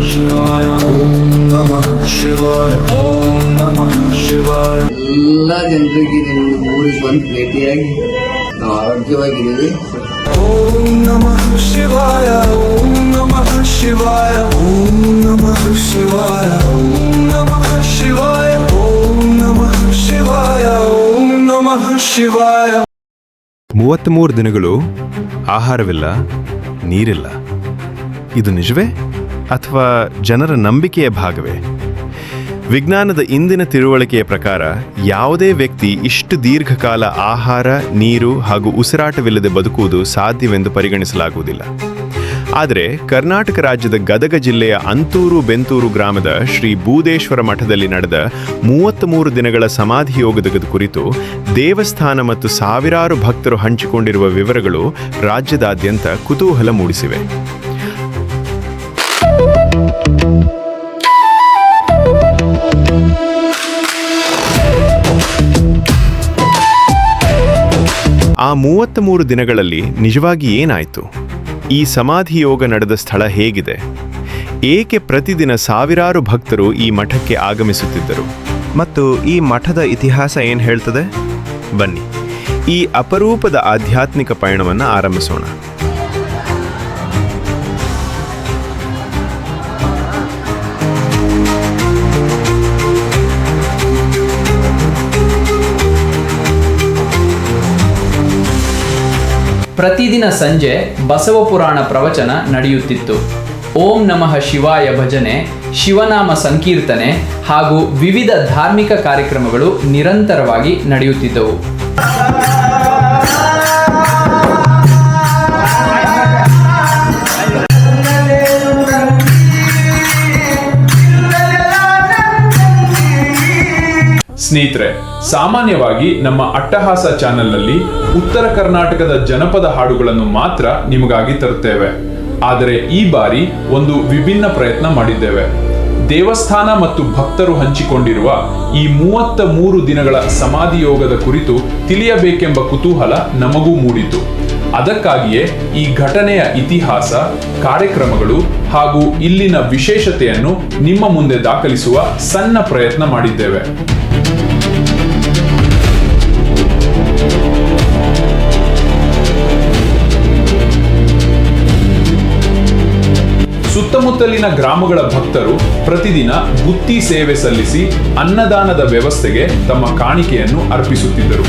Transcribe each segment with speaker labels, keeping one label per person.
Speaker 1: ಶಿವಾಯ ಓಂ ನಮಃ ಶಿವಾಯ ಓಂ ನಮಃ ಶಿವಾಯ.
Speaker 2: ಎಲ್ಲ ಜನರಿಗೆ ನಿಮ್ಮ ಊರಿಗೆ ಬಂದು ಭೇಟಿಯಾಗಿ ನಾವು ಆರೋಗ್ಯವಾಗಿದ್ದೀವಿ.
Speaker 1: ಓಂ ನಮಃ ಶಿವಾಯ ಓಂ ನಮಃ ಶಿವಾಯ ಓಂ ನಮಃ ಶಿವಾಯ ಓಂ ನಮಃ ಶಿವಾಯ ಓಂ ನಮಃ ಶಿವಾಯ ಓಂ ನಮಃ ಶಿವಾಯ.
Speaker 3: 33 ದಿನಗಳು ಆಹಾರವಿಲ್ಲ, ನೀರಿಲ್ಲ. ಇದು ನಿಜವೇ ಅಥವಾ ಜನರ ನಂಬಿಕೆಯ ಭಾಗವೇ? ವಿಜ್ಞಾನದ ಇಂದಿನ ತಿಳುವಳಿಕೆಯ ಪ್ರಕಾರ ಯಾವುದೇ ವ್ಯಕ್ತಿ ಇಷ್ಟು ದೀರ್ಘಕಾಲ ಆಹಾರ, ನೀರು ಹಾಗೂ ಉಸಿರಾಟವಿಲ್ಲದೆ ಬದುಕುವುದು ಸಾಧ್ಯವೆಂದು ಪರಿಗಣಿಸಲಾಗುವುದಿಲ್ಲ. ಆದರೆ ಕರ್ನಾಟಕ ರಾಜ್ಯದ ಗದಗ ಜಿಲ್ಲೆಯ ಅಂತೂರು ಬೆಂತೂರು ಗ್ರಾಮದ ಶ್ರೀ ಬೂದೇಶ್ವರ ಮಠದಲ್ಲಿ ನಡೆದ 33 ದಿನಗಳ ಸಮಾಧಿ ಯೋಗದ ಕುರಿತು ದೇವಸ್ಥಾನ ಮತ್ತು ಸಾವಿರಾರು ಭಕ್ತರು ಹಂಚಿಕೊಂಡಿರುವ ವಿವರಗಳು ರಾಜ್ಯದಾದ್ಯಂತ ಕುತೂಹಲ ಮೂಡಿಸಿವೆ. ಆ 33 ದಿನಗಳಲ್ಲಿ ನಿಜವಾಗಿ ಏನಾಯಿತು? ಈ ಸಮಾಧಿ ಯೋಗ ನಡೆದ ಸ್ಥಳ ಹೇಗಿದೆ? ಏಕೆ ಪ್ರತಿದಿನ ಸಾವಿರಾರು ಭಕ್ತರು ಈ ಮಠಕ್ಕೆ ಆಗಮಿಸುತ್ತಿದ್ದರು? ಮತ್ತು ಈ ಮಠದ ಇತಿಹಾಸ ಏನು ಹೇಳ್ತದೆ? ಬನ್ನಿ, ಈ ಅಪರೂಪದ ಆಧ್ಯಾತ್ಮಿಕ ಪಯಣವನ್ನು ಆರಂಭಿಸೋಣ.
Speaker 4: ಪ್ರತಿದಿನ ಸಂಜೆ ಬಸವಪುರಾಣ ಪ್ರವಚನ ನಡೆಯುತ್ತಿತ್ತು. ಓಂ ನಮಃ ಶಿವಾಯ ಭಜನೆ, ಶಿವನಾಮ ಸಂಕೀರ್ತನೆ ಹಾಗೂ ವಿವಿಧ ಧಾರ್ಮಿಕ ಕಾರ್ಯಕ್ರಮಗಳು ನಿರಂತರವಾಗಿ ನಡೆಯುತ್ತಿದ್ದವು.
Speaker 5: ಸ್ನೇಹಿತರೆ, ಸಾಮಾನ್ಯವಾಗಿ ನಮ್ಮ ಅಟ್ಟಹಾಸ ಚಾನೆಲ್ನಲ್ಲಿ ಉತ್ತರ ಕರ್ನಾಟಕದ ಜನಪದ ಹಾಡುಗಳನ್ನು ಮಾತ್ರ ನಿಮಗಾಗಿ ತರುತ್ತೇವೆ. ಆದರೆ ಈ ಬಾರಿ ಒಂದು ವಿಭಿನ್ನ ಪ್ರಯತ್ನ ಮಾಡಿದ್ದೇವೆ. ದೇವಸ್ಥಾನ ಮತ್ತು ಭಕ್ತರು ಹಂಚಿಕೊಂಡಿರುವ ಈ 33 ದಿನಗಳ ಸಮಾಧಿ ಯೋಗದ ಕುರಿತು ತಿಳಿಯಬೇಕೆಂಬ ಕುತೂಹಲ ನಮಗೂ ಮೂಡಿತು. ಅದಕ್ಕಾಗಿಯೇ ಈ ಘಟನೆಯ ಇತಿಹಾಸ, ಕಾರ್ಯಕ್ರಮಗಳು ಹಾಗೂ ಇಲ್ಲಿನ ವಿಶೇಷತೆಯನ್ನು ನಿಮ್ಮ ಮುಂದೆ ದಾಖಲಿಸುವ ಸಣ್ಣ ಪ್ರಯತ್ನ ಮಾಡಿದ್ದೇವೆ. ಸುತ್ತಮುತ್ತಲಿನ ಗ್ರಾಮಗಳ ಭಕ್ತರು ಪ್ರತಿದಿನ ಬುತ್ತಿ ಸೇವೆ ಸಲ್ಲಿಸಿ ಅನ್ನದಾನದ ವ್ಯವಸ್ಥೆಗೆ ತಮ್ಮ ಕಾಣಿಕೆಯನ್ನು ಅರ್ಪಿಸುತ್ತಿದ್ದರು.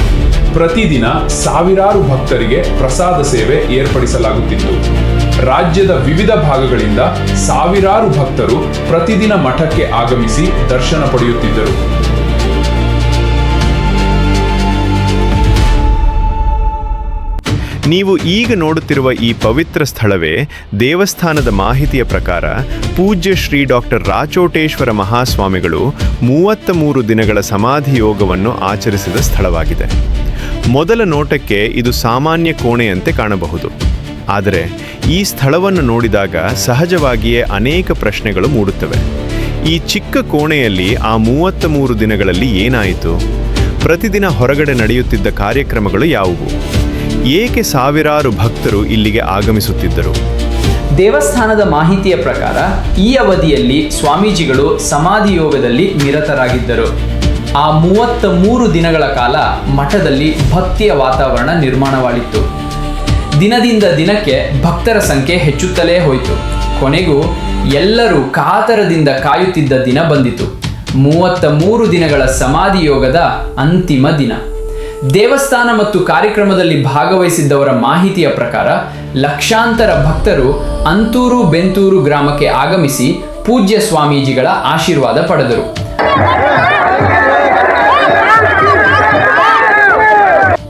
Speaker 5: ಪ್ರತಿದಿನ ಸಾವಿರಾರು ಭಕ್ತರಿಗೆ ಪ್ರಸಾದ ಸೇವೆ ಏರ್ಪಡಿಸಲಾಗುತ್ತಿತ್ತು. ರಾಜ್ಯದ ವಿವಿಧ ಭಾಗಗಳಿಂದ ಸಾವಿರಾರು ಭಕ್ತರು ಪ್ರತಿದಿನ ಮಠಕ್ಕೆ ಆಗಮಿಸಿ ದರ್ಶನ ಪಡೆಯುತ್ತಿದ್ದರು.
Speaker 3: ನೀವು ಈಗ ನೋಡುತ್ತಿರುವ ಈ ಪವಿತ್ರ ಸ್ಥಳವೇ ದೇವಸ್ಥಾನದ ಮಾಹಿತಿಯ ಪ್ರಕಾರ ಪೂಜ್ಯ ಶ್ರೀ ಡಾಕ್ಟರ್ ರಾಚೋಟೇಶ್ವರ ಮಹಾಸ್ವಾಮಿಗಳು 33 ದಿನಗಳ ಸಮಾಧಿ ಯೋಗವನ್ನು ಆಚರಿಸಿದ ಸ್ಥಳವಾಗಿದೆ. ಮೊದಲ ನೋಟಕ್ಕೆ ಇದು ಸಾಮಾನ್ಯ ಕೋಣೆಯಂತೆ ಕಾಣಬಹುದು. ಆದರೆ ಈ ಸ್ಥಳವನ್ನು ನೋಡಿದಾಗ ಸಹಜವಾಗಿಯೇ ಅನೇಕ ಪ್ರಶ್ನೆಗಳು ಮೂಡುತ್ತವೆ. ಈ ಚಿಕ್ಕ ಕೋಣೆಯಲ್ಲಿ ಆ 33 ದಿನಗಳಲ್ಲಿ ಏನಾಯಿತು? ಪ್ರತಿದಿನ ಹೊರಗಡೆ ನಡೆಯುತ್ತಿದ್ದ ಕಾರ್ಯಕ್ರಮಗಳು ಯಾವುವು? ಏಕೆ ಸಾವಿರಾರು ಭಕ್ತರು ಇಲ್ಲಿಗೆ ಆಗಮಿಸುತ್ತಿದ್ದರು?
Speaker 4: ದೇವಸ್ಥಾನದ ಮಾಹಿತಿಯ ಪ್ರಕಾರ ಈ ಅವಧಿಯಲ್ಲಿ ಸ್ವಾಮೀಜಿಗಳು ಸಮಾಧಿ ಯೋಗದಲ್ಲಿ ನಿರತರಾಗಿದ್ದರು. ಆ 33 ದಿನಗಳ ಕಾಲ ಮಠದಲ್ಲಿ ಭಕ್ತಿಯ ವಾತಾವರಣ ನಿರ್ಮಾಣವಾಗಿತ್ತು. ದಿನದಿಂದ ದಿನಕ್ಕೆ ಭಕ್ತರ ಸಂಖ್ಯೆ ಹೆಚ್ಚುತ್ತಲೇ ಹೋಯಿತು. ಕೊನೆಗೂ ಎಲ್ಲರೂ ಕಾತರದಿಂದ ಕಾಯುತ್ತಿದ್ದ ದಿನ ಬಂದಿತು. 33 ದಿನಗಳ ಸಮಾಧಿ ಯೋಗದ ಅಂತಿಮ ದಿನ. ದೇವಸ್ಥಾನ ಮತ್ತು ಕಾರ್ಯಕ್ರಮದಲ್ಲಿ ಭಾಗವಹಿಸಿದ್ದವರ ಮಾಹಿತಿಯ ಪ್ರಕಾರ ಲಕ್ಷಾಂತರ ಭಕ್ತರು ಅಂತೂರು ಬೆಂತೂರು ಗ್ರಾಮಕ್ಕೆ ಆಗಮಿಸಿ ಪೂಜ್ಯ ಸ್ವಾಮೀಜಿಗಳ ಆಶೀರ್ವಾದ ಪಡೆದರು.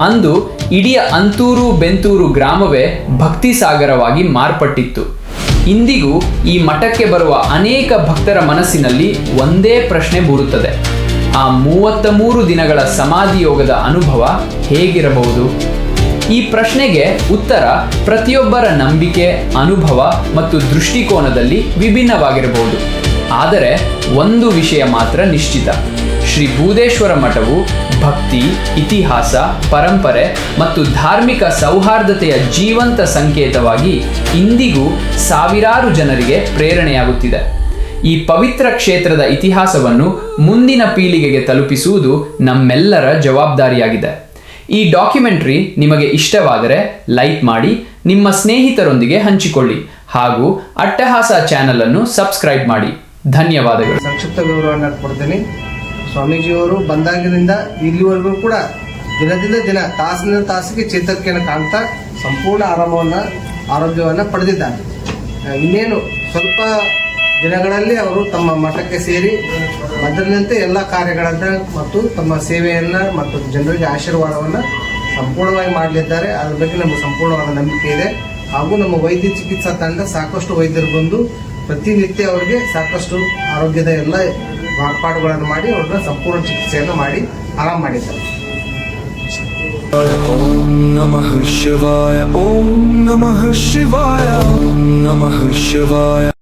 Speaker 4: ಅಂದು ಇಡೀ ಅಂತೂರು ಬೆಂತೂರು ಗ್ರಾಮವೇ ಭಕ್ತಿ ಸಾಗರವಾಗಿ ಮಾರ್ಪಟ್ಟಿತ್ತು. ಇಂದಿಗೂ ಈ ಮಠಕ್ಕೆ ಬರುವ ಅನೇಕ ಭಕ್ತರ ಮನಸ್ಸಿನಲ್ಲಿ ಒಂದೇ ಪ್ರಶ್ನೆ ಮೂಡುತ್ತದೆ: ಆ 33 ದಿನಗಳ ಸಮಾಧಿ ಯೋಗದ ಅನುಭವ ಹೇಗಿರಬಹುದು? ಈ ಪ್ರಶ್ನೆಗೆ ಉತ್ತರ ಪ್ರತಿಯೊಬ್ಬರ ನಂಬಿಕೆ, ಅನುಭವ ಮತ್ತು ದೃಷ್ಟಿಕೋನದಲ್ಲಿ ವಿಭಿನ್ನವಾಗಿರಬಹುದು. ಆದರೆ ಒಂದು ವಿಷಯ ಮಾತ್ರ ನಿಶ್ಚಿತ: ಶ್ರೀ ಬೂದೇಶ್ವರ ಮಠವು ಭಕ್ತಿ, ಇತಿಹಾಸ, ಪರಂಪರೆ ಮತ್ತು ಧಾರ್ಮಿಕ ಸೌಹಾರ್ದತೆಯ ಜೀವಂತ ಸಂಕೇತವಾಗಿ ಇಂದಿಗೂ ಸಾವಿರಾರು ಜನರಿಗೆ ಪ್ರೇರಣೆಯಾಗುತ್ತಿದೆ. ಈ ಪವಿತ್ರ ಕ್ಷೇತ್ರದ ಇತಿಹಾಸವನ್ನು ಮುಂದಿನ ಪೀಳಿಗೆಗೆ ತಲುಪಿಸುವುದು ನಮ್ಮೆಲ್ಲರ ಜವಾಬ್ದಾರಿಯಾಗಿದೆ. ಈ ಡಾಕ್ಯುಮೆಂಟರಿ ನಿಮಗೆ ಇಷ್ಟವಾದರೆ ಲೈಕ್ ಮಾಡಿ, ನಿಮ್ಮ ಸ್ನೇಹಿತರೊಂದಿಗೆ ಹಂಚಿಕೊಳ್ಳಿ ಹಾಗೂ ಅಟ್ಟಹಾಸ ಚಾನೆಲ್ ಅನ್ನು ಸಬ್ಸ್ಕ್ರೈಬ್ ಮಾಡಿ. ಧನ್ಯವಾದಗಳು.
Speaker 6: ಸಂಕ್ಷಿಪ್ತ ವಿವರವನ್ನು ಕೊಡ್ತೀನಿ. ಸ್ವಾಮೀಜಿಯವರು ಬಂದಾಗಿನಿಂದ ಇಲ್ಲಿವರೆಗೂ ಕೂಡ ದಿನದಿಂದ ದಿನ ತಾಸಿನ ತಾಸಿಗೆ ಚೇತರಿಕೆಯನ್ನು ಕಾಣ್ತಾ ಸಂಪೂರ್ಣ ಆರೋಗ್ಯವನ್ನು ಪಡೆದಿದ್ದಾರೆ. ಇನ್ನೇನು ಸ್ವಲ್ಪ ದಿನಗಳಲ್ಲಿ ಅವರು ತಮ್ಮ ಮಠಕ್ಕೆ ಸೇರಿ ಮೊದಲಿನಂತೆ ಎಲ್ಲ ಕಾರ್ಯಗಳನ್ನು ಮತ್ತು ತಮ್ಮ ಸೇವೆಯನ್ನು ಮತ್ತು ಜನರಿಗೆ ಆಶೀರ್ವಾದವನ್ನು ಸಂಪೂರ್ಣವಾಗಿ ಮಾಡಲಿದ್ದಾರೆ. ಅದರ ಬಗ್ಗೆ ನಮಗೆ ಸಂಪೂರ್ಣವಾದ ನಂಬಿಕೆ ಇದೆ. ಹಾಗೂ ನಮ್ಮ ವೈದ್ಯ ಚಿಕಿತ್ಸಾ ತಂಡ ಸಾಕಷ್ಟು ವೈದ್ಯರು ಬಂದು ಪ್ರತಿನಿತ್ಯ ಅವರಿಗೆ ಸಾಕಷ್ಟು ಆರೋಗ್ಯದ ಎಲ್ಲ ಮಾರ್ಪಾಡುಗಳನ್ನು ಮಾಡಿ ಅವ್ರನ್ನ ಸಂಪೂರ್ಣ ಚಿಕಿತ್ಸೆಯನ್ನು ಮಾಡಿ ಆರಾಮ ಮಾಡಿದ್ದಾರೆ.
Speaker 1: ಓಂ ನಮಃ ಶಿವಾಯ. ಓಂ ನಮಃ ಶಿವಾಯ. ಓಂ ನಮಃ ಶಿವಾಯ.